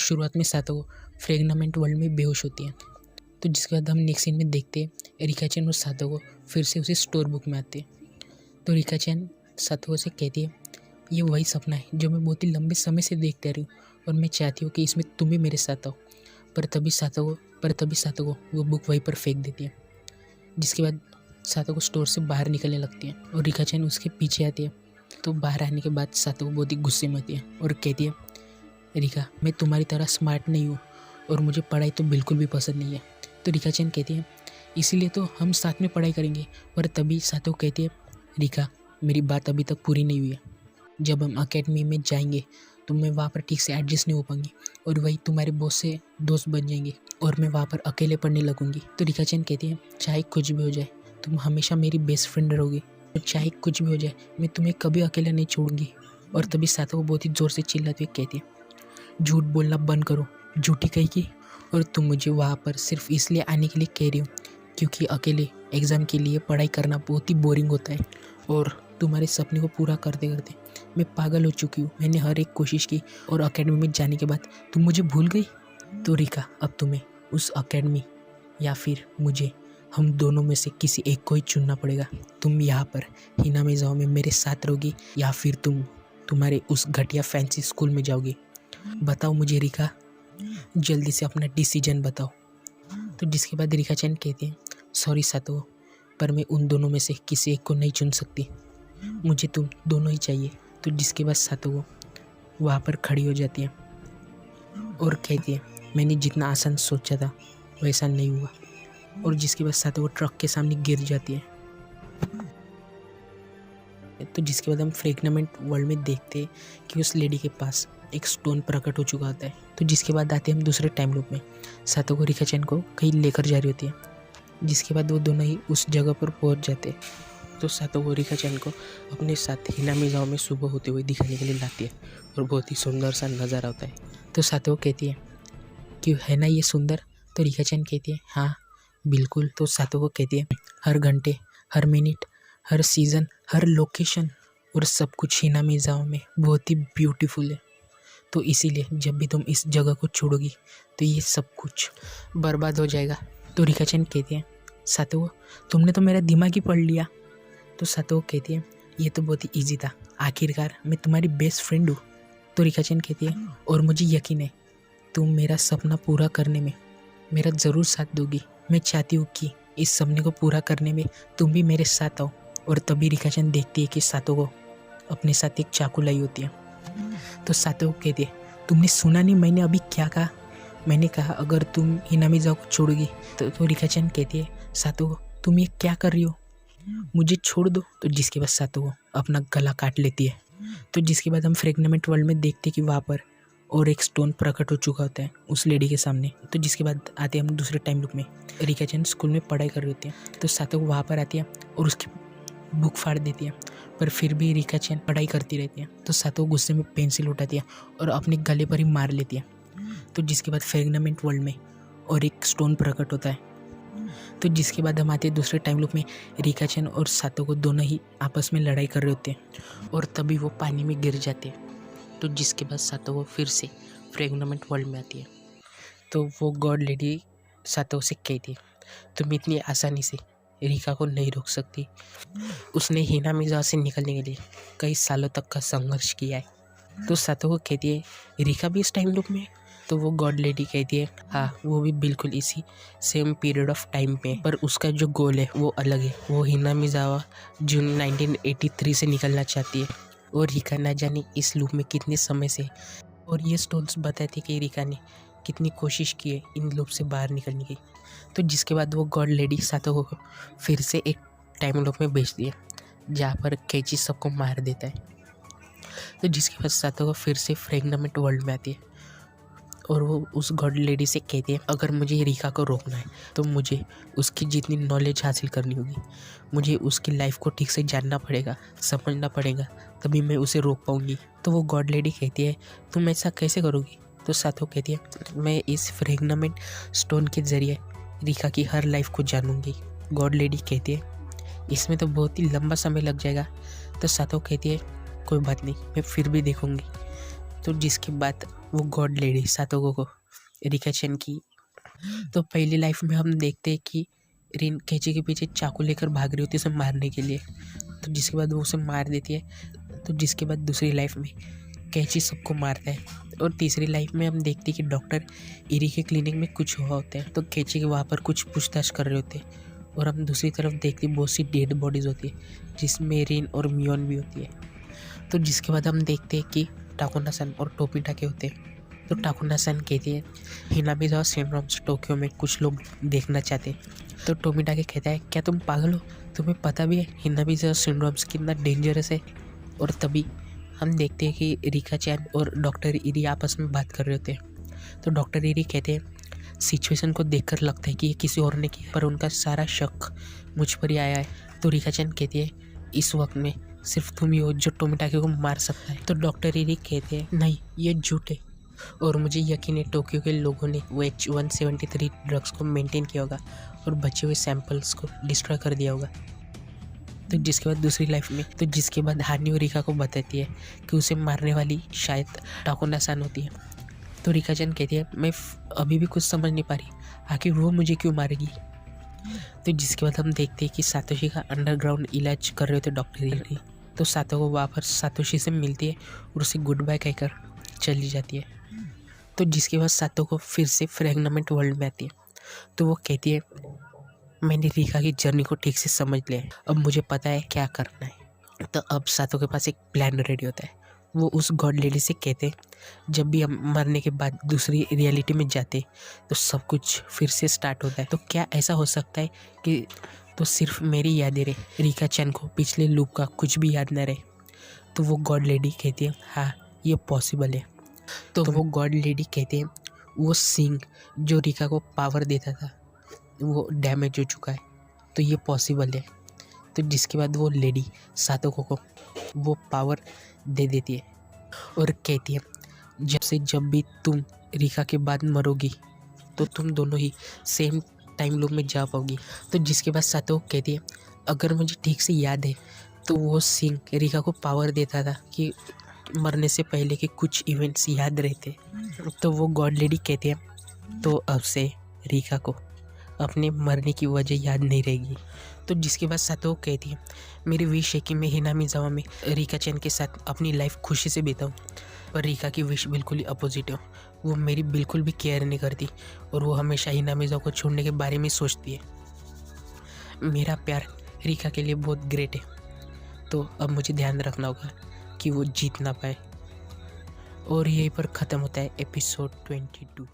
शुरुआत में सातो फ्रेगनामेंट वर्ल्ड में बेहोश होती है। तो जिसके बाद हम नेक्स्ट सीन में देखते हैं रिका चैन और सातो को फिर से उसी स्टोर बुक में आते हैं। तो रिका चैन सातो से कहती है ये वही सपना है जो मैं बहुत ही लंबे समय से देखते आ रही हूँ और मैं चाहती हूँ कि इसमें तुम भी मेरे साथ आओ। पर तभी सातो को वो बुक वहीं पर फेंक देती है। जिसके बाद सातो को स्टोर से बाहर निकलने लगती है और रिका चैन उसके पीछे आती है। तो बाहर आने के बाद सातो को बहुत ही गुस्से में आती है और कहती है रिका मैं तुम्हारी तरह स्मार्ट नहीं हूँ और मुझे पढ़ाई तो बिल्कुल भी पसंद नहीं है। तो रिका चैन कहती है इसीलिए तो हम साथ में पढ़ाई करेंगे। पर तभी सातो कहती है रिका मेरी बात अभी तक पूरी नहीं हुई है। जब हम अकेडमी में जाएंगे तो मैं वहाँ पर ठीक से एडजस्ट नहीं हो पाऊंगी और वही तुम्हारे बॉस से दोस्त बन जाएंगे और मैं वहाँ पर अकेले पढ़ने लगूंगी। तो रिका चैन कहती है चाहे कुछ भी हो जाए तुम हमेशा मेरी बेस्ट फ्रेंड रहोगी और चाहे कुछ भी हो जाए मैं तुम्हें कभी अकेला नहीं छोड़ूंगी। और तभी सातो वो बहुत ही ज़ोर से चिल्लाती हुई कहती है झूठ बोलना बंद करो झूठी कहेगी और तुम मुझे वहाँ पर सिर्फ इसलिए आने के लिए कह रही हो क्योंकि अकेले एग्ज़ाम के लिए पढ़ाई करना बहुत ही बोरिंग होता है और तुम्हारे सपने को पूरा करते करते मैं पागल हो चुकी हूँ। मैंने हर एक कोशिश की और अकेडमी में जाने के बाद तुम मुझे भूल गई। तो रिका अब तुम्हें उस अकेडमी या फिर मुझे हम दोनों में से किसी एक को ही चुनना पड़ेगा। तुम यहाँ पर हिना में जाओ में मेरे साथ रहोगी या फिर तुम तुम्हारे उस घटिया फैंसी स्कूल में जाओगी। बताओ मुझे रिका जल्दी से अपना डिसीजन बताओ। तो जिसके बाद रिका चैन कहती है सॉरी सातो पर मैं उन दोनों में से किसी एक को नहीं चुन सकती मुझे तुम दोनों ही चाहिए। तो जिसके बाद सातो वो वहाँ पर खड़ी हो जाती है और कहती है मैंने जितना आसान सोचा था वैसा नहीं हुआ। और जिसके बाद सातो वो ट्रक के सामने गिर जाती है। तो जिसके बाद हम फ्रेगनामेंट वर्ल्ड में देखते हैं कि उस लेडी के पास एक स्टोन प्रकट हो चुका होता है। तो जिसके बाद आते हैं हम दूसरे टाइम लूप में। सातो को रिका चैन को कहीं लेकर जा रही होती है। जिसके बाद वो दोनों ही उस जगह पर पहुंच जाते हैं। तो सातो को रिका चैन को अपने साथ हिना मिज़ाओ में सुबह होते हुए दिखाने के लिए लाती है और बहुत ही सुंदर सा नज़ारा होता है। तो सातो कहती है कि है ना ये सुंदर। तो रिका चैन कहती है हाँ बिल्कुल। तो सातो को कहती है हर घंटे हर मिनट हर सीज़न हर लोकेशन और सब कुछ हिना मिज़ाओ में बहुत ही ब्यूटीफुल है। तो इसीलिए जब भी तुम इस जगह को छोड़ोगी तो ये सब कुछ बर्बाद हो जाएगा। तो रिका चैन कहती है सातो तुमने तो मेरा दिमाग ही पढ़ लिया। तो सातो कहती है ये तो बहुत ही ईजी था आखिरकार मैं तुम्हारी बेस्ट फ्रेंड हूँ। तो रिका चैन कहती है और मुझे यकीन है तुम मेरा सपना पूरा करने में मेरा ज़रूर साथ दोगी। मैं चाहती हूँ कि इस सपने को पूरा करने में तुम भी मेरे साथ आओ। और तभी रिका चैन देखती है कि सातो को अपने साथ एक चाकू लाई होती है। तो सातो कहती है तुमने सुना नहीं मैंने अभी क्या कहा। मैंने कहा अगर तुम हिना मिज़ाओ को छोड़ोगी तो रिका चैन कहती है सातो तुम ये क्या कर रही हो मुझे छोड़ दो। तो जिसके बाद सातो को अपना गला काट लेती है। तो जिसके बाद हम फ्रेगनामेंट वर्ल्ड में देखते हैं कि वहाँ पर और एक स्टोन प्रकट हो चुका होता है उस लेडी के सामने। तो जिसके बाद आते हैं हम दूसरे टाइम लूप में। रिका चैन स्कूल में पढ़ाई कर रही होती है। तो सातो वहाँ पर आती है और उसकी बुक फाड़ देती है। पर फिर भी रिका चैन पढ़ाई करती रहती है। तो सातो गुस्से में पेंसिल उठाती है और अपने गले पर ही मार लेती है। तो जिसके बाद फ्रेगनामेंट वर्ल्ड में और एक स्टोन प्रकट होता है। तो जिसके बाद हम आते हैं दूसरे टाइम लूप में। रिका चैन और सातो को दोनों ही आपस में लड़ाई कर रहे होते हैं और तभी वो पानी में गिर जाते हैं। तो जिसके बाद सातो वो फिर से फ्रेगनामेंट वर्ल्ड में आती है। तो वो गॉड लेडी सातो से कहती है तुम इतनी आसानी से रिका को नहीं रोक सकती। उसने हिना मिज़ाओ से निकलने के लिए कई सालों तक का संघर्ष किया है। तो सातो को कहती है रिका भी इस टाइम लूप में है। तो वो गॉड लेडी कहती है हाँ वो भी बिल्कुल इसी सेम पीरियड ऑफ टाइम पे पर उसका जो गोल है वो अलग है। वो हिना मिज़ाओ जून 1983 से निकलना चाहती है और रिका ना जाने इस लूप में कितने समय से। और ये स्टोन्स बताती है कि रिका ने कितनी कोशिश की है इन लूप से बाहर निकलने की। तो जिसके बाद वो गॉड लेडी सातो को फिर से एक टाइम लूप में भेजती है जहाँ पर कैची सबको मार देता है। तो जिसके बाद सातो को फिर से फ्रेगनामेंट वर्ल्ड में आती है और वो उस गॉड लेडी से कहती है अगर मुझे रिका को रोकना है तो मुझे उसकी जितनी नॉलेज हासिल करनी होगी मुझे उसकी लाइफ को ठीक से जानना पड़ेगा समझना पड़ेगा तभी मैं उसे रोक पाऊँगी। तो वो गॉड लेडी कहती है तुम ऐसा कैसे करोगी। तो सातो कहती है मैं इस फ्रेगनामेंट स्टोन के ज़रिए रिका की हर लाइफ को जानूंगी। गॉड लेडी कहती है इसमें तो बहुत ही लंबा समय लग जाएगा। तो सातो कहती है कोई बात नहीं मैं फिर भी देखूंगी तो जिसके बाद वो गॉड लेडी सातोको को रिका चैन की। तो पहली लाइफ में हम देखते हैं कि रिन कैची के पीछे चाकू लेकर भाग रही होती है उसे मारने के लिए, तो जिसके बाद वो उसे मार देती है। तो जिसके बाद दूसरी लाइफ में कैची सबको मारता है। और तीसरी लाइफ में हम देखते हैं कि डॉक्टर इरी के क्लिनिक में कुछ हुआ होता है, तो कैची के वहाँ पर कुछ पूछताछ कर रहे होते हैं। और हम दूसरी तरफ देखते बहुत सी डेड बॉडीज़ होती है जिसमें रिन और मियोन भी होती है। तो जिसके बाद हम देखते हैं कि टाकुना-सान और टोपिटाके होते हैं। तो टाकुना-सान कहती है हिनामिज़ावा सिंड्रोम्स टोक्यो में कुछ लोग देखना चाहते हैं। तो टोपिटाके कहता है क्या तुम पागल हो, तुम्हें पता भी है हिनामिज़ावा सिंड्रोम्स कितना डेंजरस है। और तभी हम देखते हैं कि रिका चैन और डॉक्टर इरी आपस में बात कर रहे होते हैं। तो डॉक्टर इरी कहते हैं सिचुएशन को देखकर लगता है कि ये किसी और ने किया, पर उनका सारा शक मुझ पर ही आया है। तो रिका चैन कहती है इस वक्त में सिर्फ तुम ही हो जो टोमिटाके को मार सकता है। तो डॉक्टर इरी कहते हैं नहीं, ये झूठ है और मुझे यकीन है टोक्यो के लोगों ने वो H173 ड्रग्स को मेंटेन किया होगा और बचे हुए सैंपल्स को डिस्ट्रॉय कर दिया होगा। तो जिसके बाद दूसरी लाइफ में तो जिसके बाद हानी और रिका को बताती है कि उसे मारने वाली शायद टाकुना-सान होती है। तो रिका चैन कहती है मैं अभी भी कुछ समझ नहीं पा रही, आखिर वो मुझे क्यों मारेगी। तो जिसके बाद हम देखते हैं कि सातोशी का अंडरग्राउंड इलाज कर रहे होते डॉक्टर इरी। तो सातोको वापस सातोशी से मिलती है और उसे गुड बाय कहकर चली जाती है। तो जिसके बाद सातोको फिर से फ्रेगमेंट वर्ल्ड में आती है। तो वो कहती है मैंने रिका की जर्नी को ठीक से समझ लिया है, अब मुझे पता है क्या करना है। तो अब सातों के पास एक प्लान रेडी होता है। वो उस गॉड लेडी से कहते हैं जब भी हम मरने के बाद दूसरी रियलिटी में जाते तो सब कुछ फिर से स्टार्ट होता है। तो क्या ऐसा हो सकता है कि तो सिर्फ मेरी यादें रहे, रिका चैन को पिछले लूप का कुछ भी याद न रहे। तो वो गॉड लेडी कहती है हाँ ये पॉसिबल है। तो वो गॉड लेडी कहते हैं वो सिंह जो रिका को पावर देता था वो डैमेज हो चुका है, तो ये पॉसिबल है। तो जिसके बाद वो लेडी सातोको को वो पावर दे देती है और कहती है जब भी तुम रिका के बाद मरोगी तो तुम दोनों ही सेम टाइम लूप में जा पाओगी। तो जिसके बाद सातोको कहती है अगर मुझे ठीक से याद है तो वो सिंह रिका को पावर देता था कि मरने से पहले के कुछ इवेंट्स याद रहते। तो वो गॉड लेडी कहती है तो अब से रिका को अपने मरने की वजह याद नहीं रहेगी। तो जिसके बाद सातोको कहती है मेरी विश है कि मैं हिनामिज़ावा में रिका चैन के साथ अपनी लाइफ खुशी से बिताऊं, पर रिका की विश बिल्कुल ही अपोजिट है। वो मेरी बिल्कुल भी केयर नहीं करती और वो हमेशा हिनामिज़ावा को छोड़ने के बारे में सोचती है। मेरा प्यार रिका के लिए बहुत ग्रेट है, तो अब मुझे ध्यान रखना होगा कि वो जीत ना पाए। और यहीं पर ख़त्म होता है एपिसोड 22।